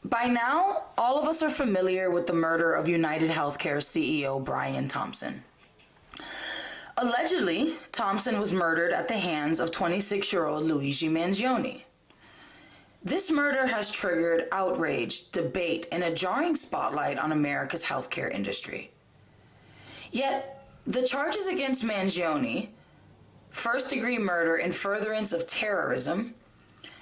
By now, all of us are familiar with the murder of UnitedHealthcare CEO Brian Thompson. Allegedly, Thompson was murdered at the hands of 26-year-old Luigi Mangione. This murder has triggered outrage, debate, and a jarring spotlight on America's healthcare industry. Yet, the charges against Mangione, first-degree murder and furtherance of terrorism,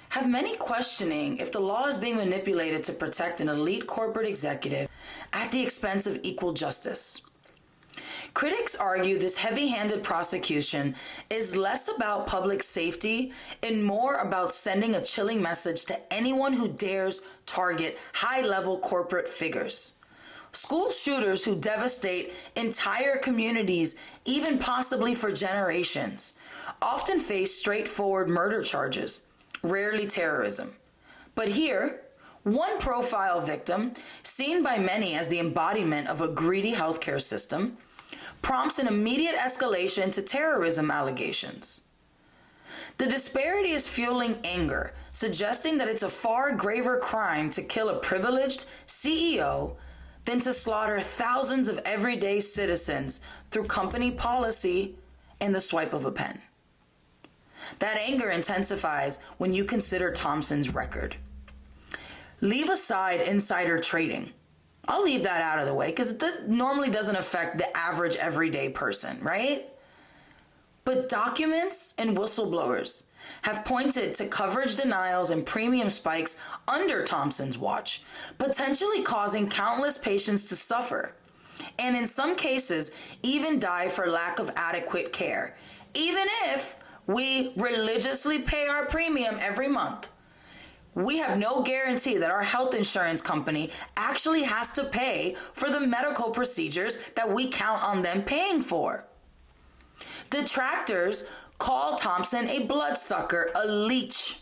have many questioning if the law is being manipulated to protect an elite corporate executive at the expense of equal justice. Critics argue this heavy-handed prosecution is less about public safety and more about sending a chilling message to anyone who dares target high-level corporate figures. School shooters who devastate entire communities, even possibly for generations, often face straightforward murder charges, rarely terrorism. But here, one profile victim, seen by many as the embodiment of a greedy healthcare system, prompts an immediate escalation to terrorism allegations. The disparity is fueling anger, suggesting that it's a far graver crime to kill a privileged CEO than to slaughter thousands of everyday citizens through company policy and the swipe of a pen. That anger intensifies when you consider Thompson's record. Leave aside insider trading. I'll leave that out of the way because it normally doesn't affect the average everyday person, right? But documents and whistleblowers have pointed to coverage denials and premium spikes under Thompson's watch, potentially causing countless patients to suffer, and in some cases, even die for lack of adequate care, even if we religiously pay our premium every month. We have no guarantee that our health insurance company actually has to pay for the medical procedures that we count on them paying for. Detractors call Thompson a bloodsucker, a leech,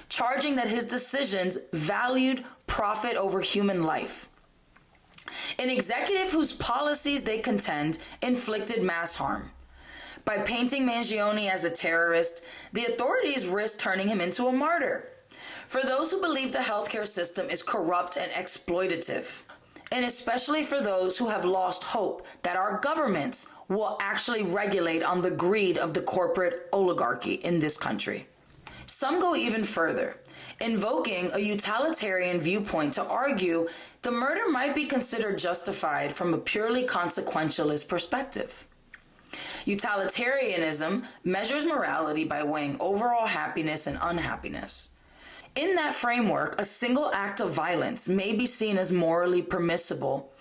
charging that his decisions valued profit over human life. An executive whose policies they contend inflicted mass harm. By painting Mangione as a terrorist, the authorities risk turning him into a martyr. For those who believe the healthcare system is corrupt and exploitative, and especially for those who have lost hope that our governments will actually regulate on the greed of the corporate oligarchy in this country. Some go even further, invoking a utilitarian viewpoint to argue the murder might be considered justified from a purely consequentialist perspective. Utilitarianism measures morality by weighing overall happiness and unhappiness. In that framework, a single act of violence may be seen as morally permissible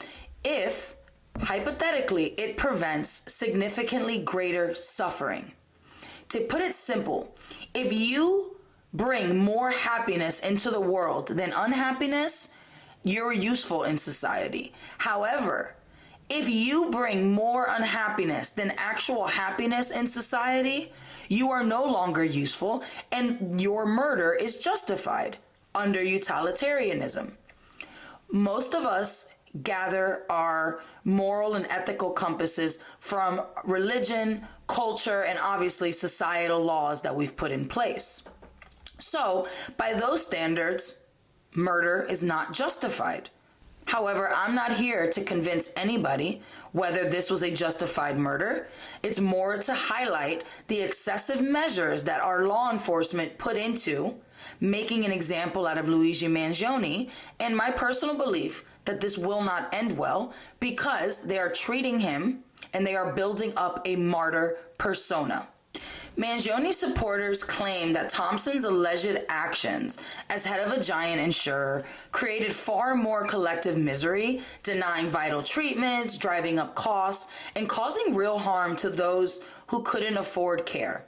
if, hypothetically, it prevents significantly greater suffering. To put it simple, if you bring more happiness into the world than unhappiness, you're useful in society. However, if you bring more unhappiness than actual happiness in society, you are no longer useful and your murder is justified under utilitarianism. Most of us gather our moral and ethical compasses from religion, culture, and obviously societal laws that we've put in place. So, by those standards, murder is not justified. However, I'm not here to convince anybody whether this was a justified murder. It's more to highlight the excessive measures that our law enforcement put into making an example out of Luigi Mangione, and my personal belief that this will not end well because they are treating him and they are building up a martyr persona. Mangione supporters claim that Thompson's alleged actions as head of a giant insurer created far more collective misery, denying vital treatments, driving up costs, and causing real harm to those who couldn't afford care.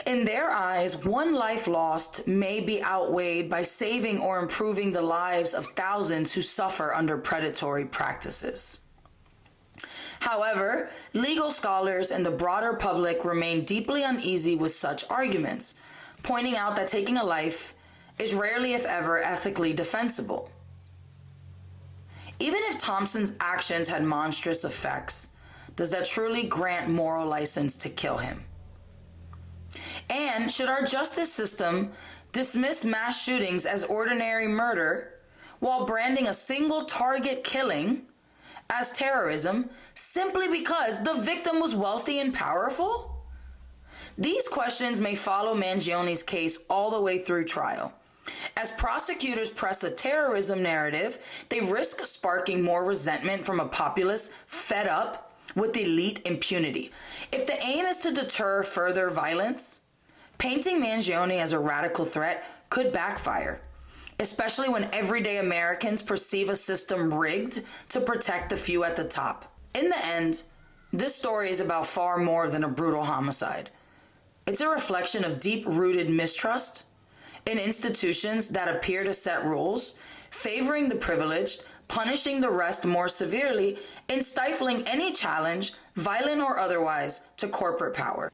In their eyes, one life lost may be outweighed by saving or improving the lives of thousands who suffer under predatory practices. However, legal scholars and the broader public remain deeply uneasy with such arguments, pointing out that taking a life is rarely, if ever, ethically defensible. Even if Thompson's actions had monstrous effects, does that truly grant moral license to kill him? And should our justice system dismissed mass shootings as ordinary murder while branding a single target killing as terrorism simply because the victim was wealthy and powerful? These questions may follow Mangione's case all the way through trial. As prosecutors press a terrorism narrative, they risk sparking more resentment from a populace fed up with elite impunity. If the aim is to deter further violence, painting Mangione as a radical threat could backfire, especially when everyday Americans perceive a system rigged to protect the few at the top. In the end, this story is about far more than a brutal homicide. It's a reflection of deep-rooted mistrust in institutions that appear to set rules, favoring the privileged, punishing the rest more severely, and stifling any challenge, violent or otherwise, to corporate power.